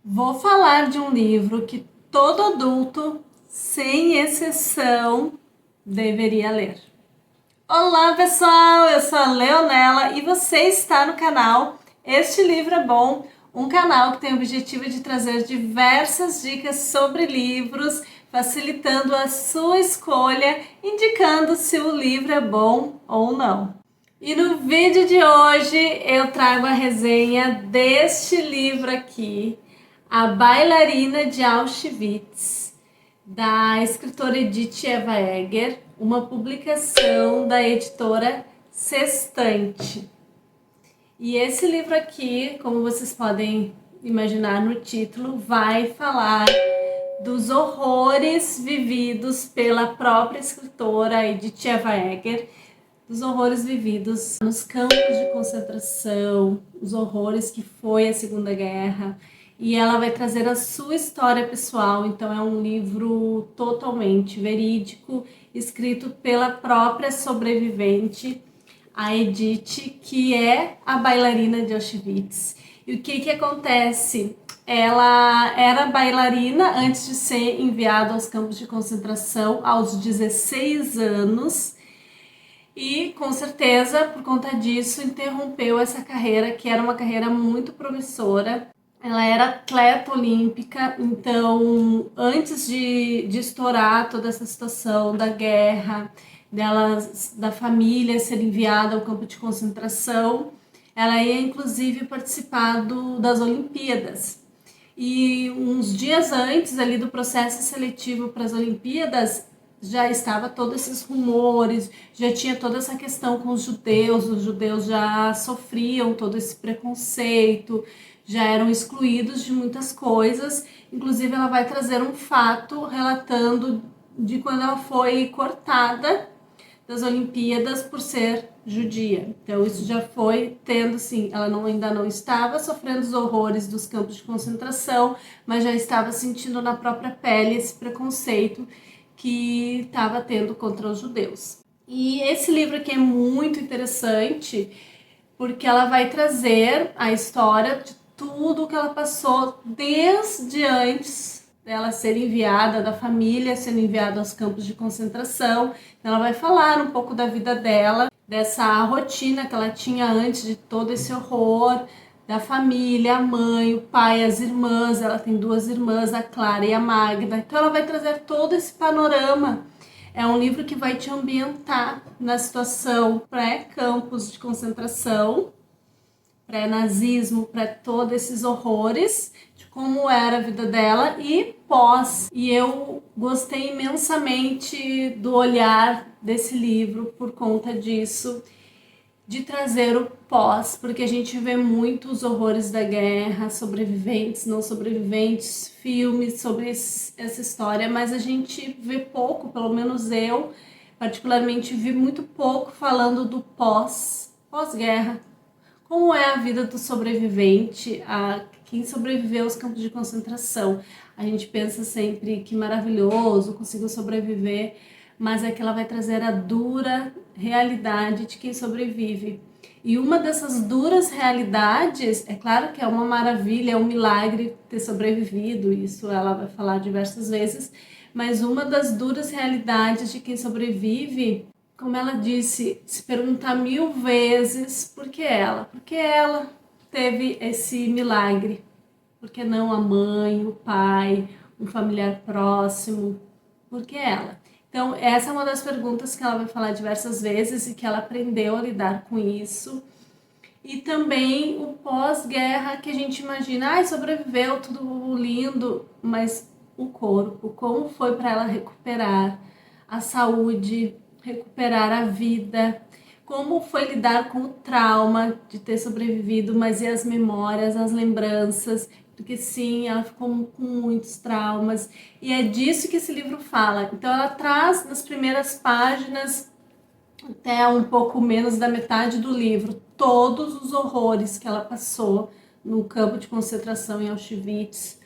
Vou falar de um livro que todo adulto, sem exceção, deveria ler. Olá, pessoal! Eu sou a Leonela e você está no canal Este Livro é Bom, um canal que tem o objetivo de trazer diversas dicas sobre livros, facilitando a sua escolha, indicando se o livro é bom ou não. E no vídeo de hoje eu trago a resenha deste livro aqui, A Bailarina de Auschwitz, da escritora Edith Eva Eger, uma publicação da editora Sextante. E esse livro aqui, como vocês podem imaginar no título, vai falar dos horrores vividos pela própria escritora Edith Eva Eger, dos horrores vividos nos campos de concentração, os horrores que foi a Segunda Guerra, e ela vai trazer a sua história pessoal. Então é um livro totalmente verídico, escrito pela própria sobrevivente, a Edith, que é a bailarina de Auschwitz. E o que acontece? Ela era bailarina antes de ser enviada aos campos de concentração aos 16 anos, e com certeza, por conta disso, interrompeu essa carreira, que era uma carreira muito promissora. Ela era atleta olímpica, então antes de estourar toda essa situação da guerra, da família ser enviada ao campo de concentração, ela ia inclusive participar das Olimpíadas. E uns dias antes ali do processo seletivo para as Olimpíadas, já estava todos esses rumores, já tinha toda essa questão com os judeus já sofriam todo esse preconceito, já eram excluídos de muitas coisas. Inclusive ela vai trazer um fato relatando de quando ela foi cortada das Olimpíadas por ser judia. Então isso já foi tendo, sim, ela ainda não estava sofrendo os horrores dos campos de concentração, mas já estava sentindo na própria pele esse preconceito que estava tendo contra os judeus. E esse livro aqui é muito interessante porque ela vai trazer a história de tudo que ela passou desde antes dela ser enviada, da família sendo enviada aos campos de concentração. Ela vai falar um pouco da vida dela, dessa rotina que ela tinha antes de todo esse horror, da família, a mãe, o pai, as irmãs. Ela tem duas irmãs, a Clara e a Magda. Então ela vai trazer todo esse panorama. É um livro que vai te ambientar na situação pré-campos de concentração, pré-nazismo, para todos esses horrores, de como era a vida dela, e pós. E eu gostei imensamente do olhar desse livro por conta disso, de trazer o pós, porque a gente vê muito os horrores da guerra, sobreviventes, não sobreviventes, filmes sobre essa história, mas a gente vê pouco, pelo menos eu particularmente vi muito pouco falando do pós-guerra. Como é a vida do sobrevivente, a quem sobreviveu aos campos de concentração? A gente pensa sempre que maravilhoso, conseguiu sobreviver, mas é que ela vai trazer a dura realidade de quem sobrevive. E uma dessas duras realidades, é claro que é uma maravilha, é um milagre ter sobrevivido, isso ela vai falar diversas vezes, mas uma das duras realidades de quem sobrevive, como ela disse, se perguntar 1000 vezes por que ela? Porque ela teve esse milagre. Por que não a mãe, o pai, um familiar próximo? Por que ela? Então, essa é uma das perguntas que ela vai falar diversas vezes e que ela aprendeu a lidar com isso. E também o pós-guerra, que a gente imagina, sobreviveu, tudo lindo, mas o corpo, como foi para ela recuperar a saúde, recuperar a vida, como foi lidar com o trauma de ter sobrevivido, mas e as memórias, as lembranças, porque sim, ela ficou com muitos traumas, e é disso que esse livro fala. Então ela traz nas primeiras páginas, até um pouco menos da metade do livro, todos os horrores que ela passou no campo de concentração em Auschwitz,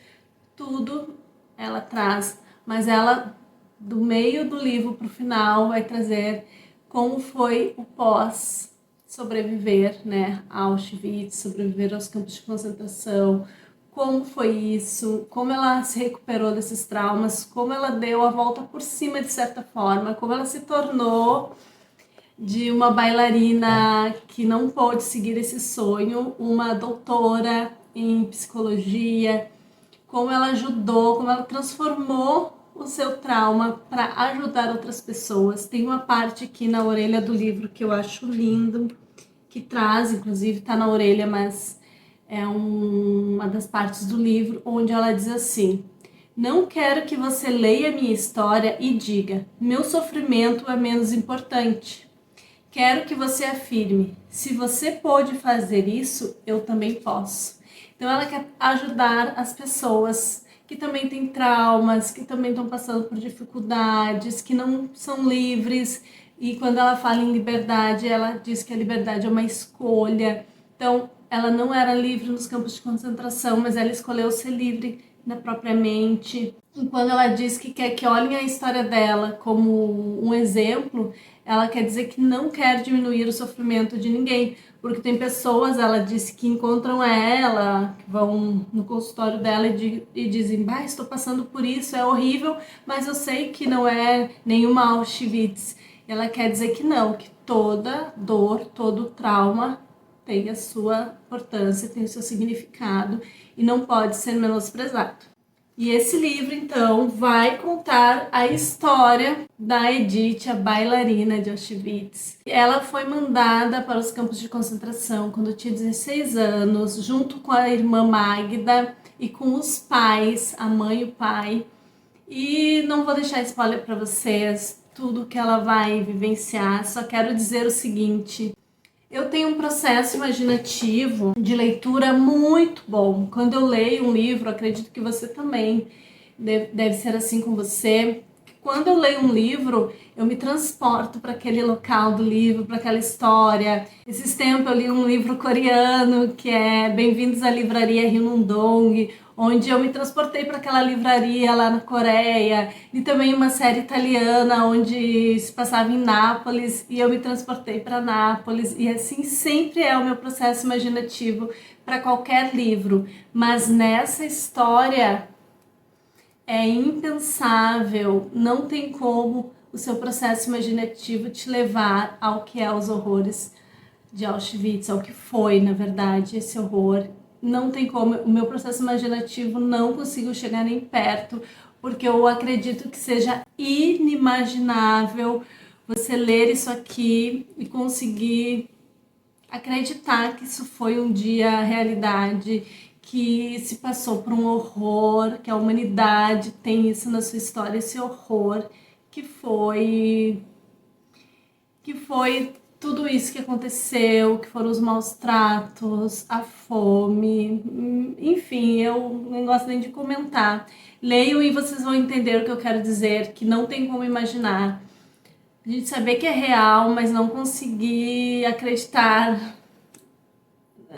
tudo ela traz, mas ela, do meio do livro para o final, vai trazer como foi o pós sobreviver, né, a Auschwitz, sobreviver aos campos de concentração, como foi isso, como ela se recuperou desses traumas, como ela deu a volta por cima de certa forma, como ela se tornou de uma bailarina que não pôde seguir esse sonho, uma doutora em psicologia, como ela ajudou, como ela transformou o seu trauma para ajudar outras pessoas. Tem uma parte aqui na orelha do livro que eu acho lindo, que traz, inclusive está na orelha, mas é uma das partes do livro, onde ela diz assim: não quero que você leia minha história e diga, meu sofrimento é menos importante. Quero que você afirme, se você pôde fazer isso, eu também posso. Então ela quer ajudar as pessoas que também têm traumas, que também estão passando por dificuldades, que não são livres. E quando ela fala em liberdade, ela diz que a liberdade é uma escolha. Então, ela não era livre nos campos de concentração, mas ela escolheu ser livre na própria mente. E quando ela diz que quer que olhem a história dela como um exemplo, ela quer dizer que não quer diminuir o sofrimento de ninguém, porque tem pessoas, ela disse, que encontram ela, que vão no consultório dela e dizem, bah, estou passando por isso, é horrível, mas eu sei que não é nenhuma Auschwitz. Ela quer dizer que não, que toda dor, todo trauma tem a sua importância, tem o seu significado e não pode ser menosprezado. E esse livro, então, vai contar a história da Edith, a bailarina de Auschwitz. Ela foi mandada para os campos de concentração quando tinha 16 anos, junto com a irmã Magda e com os pais, a mãe e o pai. E não vou deixar spoiler para vocês, tudo que ela vai vivenciar, só quero dizer o seguinte: eu tenho um processo imaginativo de leitura muito bom. Quando eu leio um livro, acredito que você também deve ser assim com você. Quando eu leio um livro, eu me transporto para aquele local do livro, para aquela história. Esses tempos eu li um livro coreano que é Bem-vindos à Livraria Rinundong, onde eu me transportei para aquela livraria lá na Coreia. E também uma série italiana onde se passava em Nápoles e eu me transportei para Nápoles. E assim sempre é o meu processo imaginativo para qualquer livro. Mas nessa história é impensável, não tem como o seu processo imaginativo te levar ao que é os horrores de Auschwitz, ao que foi, na verdade, esse horror. Não tem como, o meu processo imaginativo não consigo chegar nem perto, porque eu acredito que seja inimaginável você ler isso aqui e conseguir acreditar que isso foi um dia realidade, que se passou por um horror, que a humanidade tem isso na sua história, esse horror que foi tudo isso que aconteceu, que foram os maus tratos, a fome, enfim, eu não gosto nem de comentar. Leiam e vocês vão entender o que eu quero dizer, que não tem como imaginar. A gente saber que é real, mas não conseguir acreditar,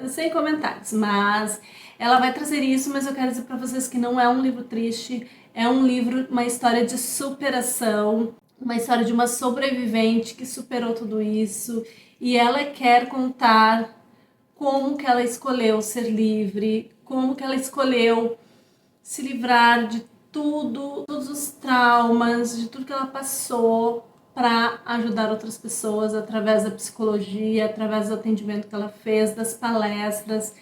sem comentários. Mas ela vai trazer isso, mas eu quero dizer para vocês que não é um livro triste, é um livro, uma história de superação, uma história de uma sobrevivente que superou tudo isso e ela quer contar como que ela escolheu ser livre, como que ela escolheu se livrar de tudo, todos os traumas, de tudo que ela passou para ajudar outras pessoas através da psicologia, através do atendimento que ela fez, das palestras.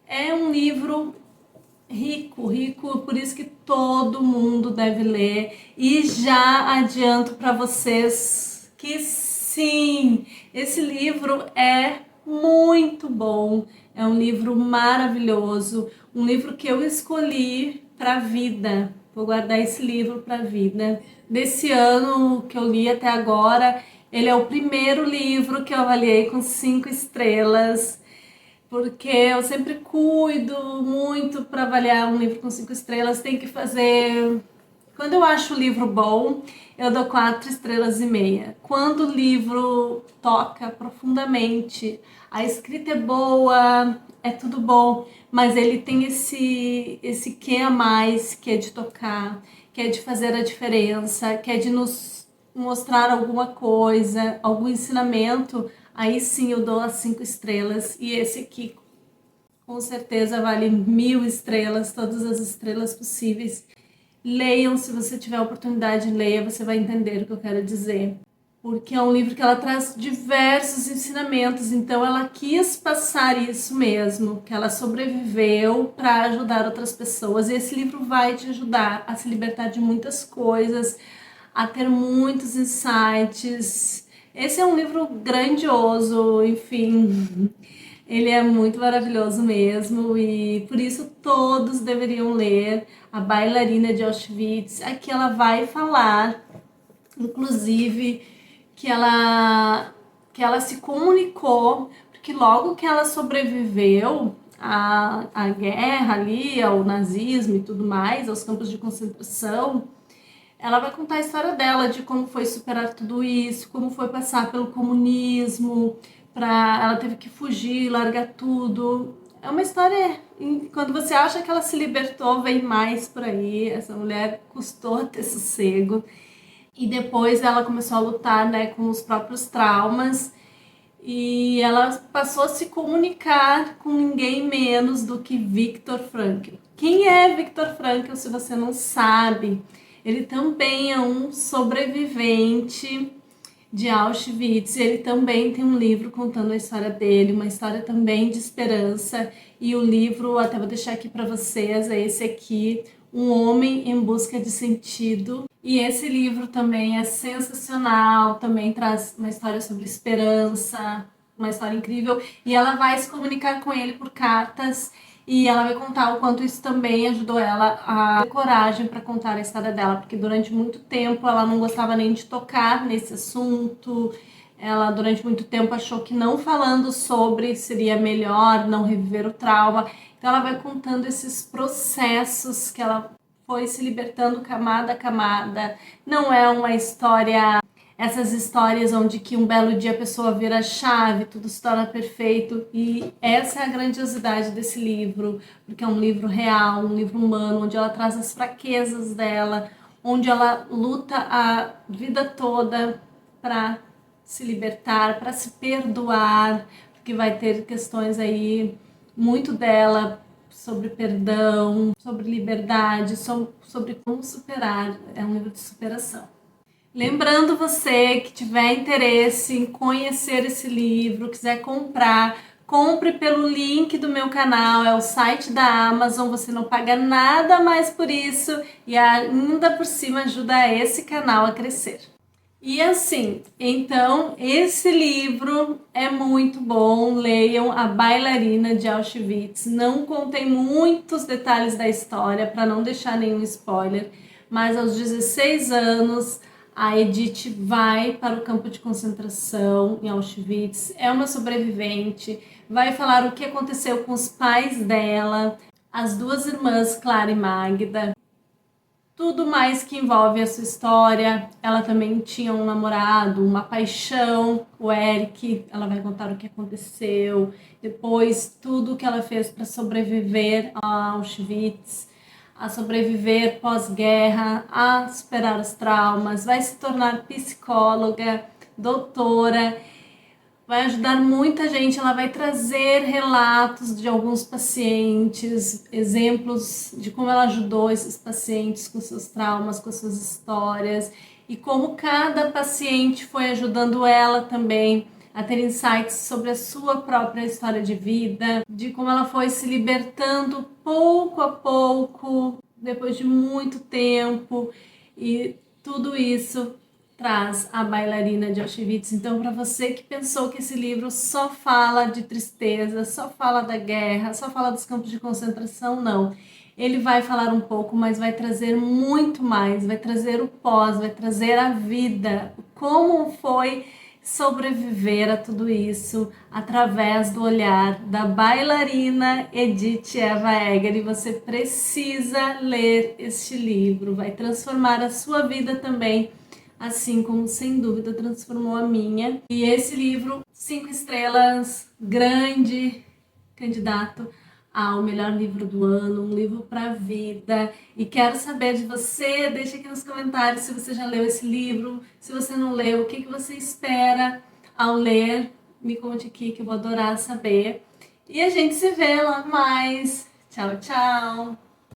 É um livro rico, rico, por isso que todo mundo deve ler. E já adianto para vocês que sim, esse livro é muito bom, é um livro maravilhoso, um livro que eu escolhi para a vida. Vou guardar esse livro para a vida. Desse ano que eu li até agora, ele é o primeiro livro que eu avaliei com 5 estrelas, porque eu sempre cuido muito para avaliar um livro com 5 estrelas, tem que fazer. Quando eu acho o livro bom, eu dou 4,5 estrelas. Quando o livro toca profundamente, a escrita é boa, é tudo bom, mas ele tem esse quê a mais, que é de tocar, que é de fazer a diferença, que é de nos mostrar alguma coisa, algum ensinamento. Aí sim eu dou as 5 estrelas. E esse aqui com certeza vale 1000 estrelas, todas as estrelas possíveis. Leiam, se você tiver a oportunidade, leia, você vai entender o que eu quero dizer. Porque é um livro que ela traz diversos ensinamentos, então ela quis passar isso mesmo, que ela sobreviveu para ajudar outras pessoas. E esse livro vai te ajudar a se libertar de muitas coisas, a ter muitos insights. Esse é um livro grandioso, enfim, ele é muito maravilhoso mesmo e por isso todos deveriam ler A Bailarina de Auschwitz. Aqui ela vai falar, inclusive, que ela se comunicou, porque logo que ela sobreviveu à guerra ali, ao nazismo e tudo mais, aos campos de concentração, ela vai contar a história dela, de como foi superar tudo isso, como foi passar pelo comunismo, ela teve que fugir, largar tudo. É uma história, quando você acha que ela se libertou, vem mais por aí. Essa mulher custou ter sossego. E depois ela começou a lutar, né, com os próprios traumas. E ela passou a se comunicar com ninguém menos do que Viktor Frankl. Quem é Viktor Frankl, se você não sabe? Ele também é um sobrevivente de Auschwitz. Ele também tem um livro contando a história dele, uma história também de esperança. E o livro, até vou deixar aqui para vocês, é esse aqui, Um Homem em Busca de Sentido. E esse livro também é sensacional, também traz uma história sobre esperança, uma história incrível. E ela vai se comunicar com ele por cartas e ela vai contar o quanto isso também ajudou ela a ter coragem para contar a história dela, porque durante muito tempo ela não gostava nem de tocar nesse assunto. Ela durante muito tempo achou que não falando sobre seria melhor, não reviver o trauma. Então ela vai contando esses processos que ela foi se libertando camada a camada. Não é uma história, essas histórias onde que um belo dia a pessoa vira a chave, tudo se torna perfeito. E essa é a grandiosidade desse livro, porque é um livro real, um livro humano, onde ela traz as fraquezas dela, onde ela luta a vida toda para se libertar, para se perdoar, porque vai ter questões aí muito dela sobre perdão, sobre liberdade, sobre como superar. É um livro de superação. Lembrando você que tiver interesse em conhecer esse livro, quiser comprar, compre pelo link do meu canal, é o site da Amazon, você não paga nada mais por isso e ainda por cima ajuda esse canal a crescer. E assim, então esse livro é muito bom, leiam A Bailarina de Auschwitz. Não contei muitos detalhes da história para não deixar nenhum spoiler, mas aos 16 anos a Edith vai para o campo de concentração em Auschwitz, é uma sobrevivente, vai falar o que aconteceu com os pais dela, as duas irmãs Clara e Magda, tudo mais que envolve a sua história. Ela também tinha um namorado, uma paixão, o Eric. Ela vai contar o que aconteceu, depois tudo que ela fez para sobreviver a Auschwitz, a sobreviver pós-guerra, a superar os traumas, vai se tornar psicóloga, doutora. Vai ajudar muita gente, ela vai trazer relatos de alguns pacientes, exemplos de como ela ajudou esses pacientes com seus traumas, com suas histórias e como cada paciente foi ajudando ela também a ter insights sobre a sua própria história de vida, de como ela foi se libertando pouco a pouco, depois de muito tempo, e tudo isso traz A Bailarina de Auschwitz. Então, para você que pensou que esse livro só fala de tristeza, só fala da guerra, só fala dos campos de concentração, não. Ele vai falar um pouco, mas vai trazer muito mais, vai trazer o pós, vai trazer a vida, como foi sobreviver a tudo isso através do olhar da bailarina Edith Eva Eger. E você precisa ler este livro, vai transformar a sua vida também, assim como sem dúvida transformou a minha. E esse livro, 5 estrelas, grande candidato ao melhor livro do ano, um livro para a vida. E quero saber de você, deixa aqui nos comentários se você já leu esse livro, se você não leu, o que você espera ao ler, me conte aqui que eu vou adorar saber. E a gente se vê lá mais. Tchau, tchau!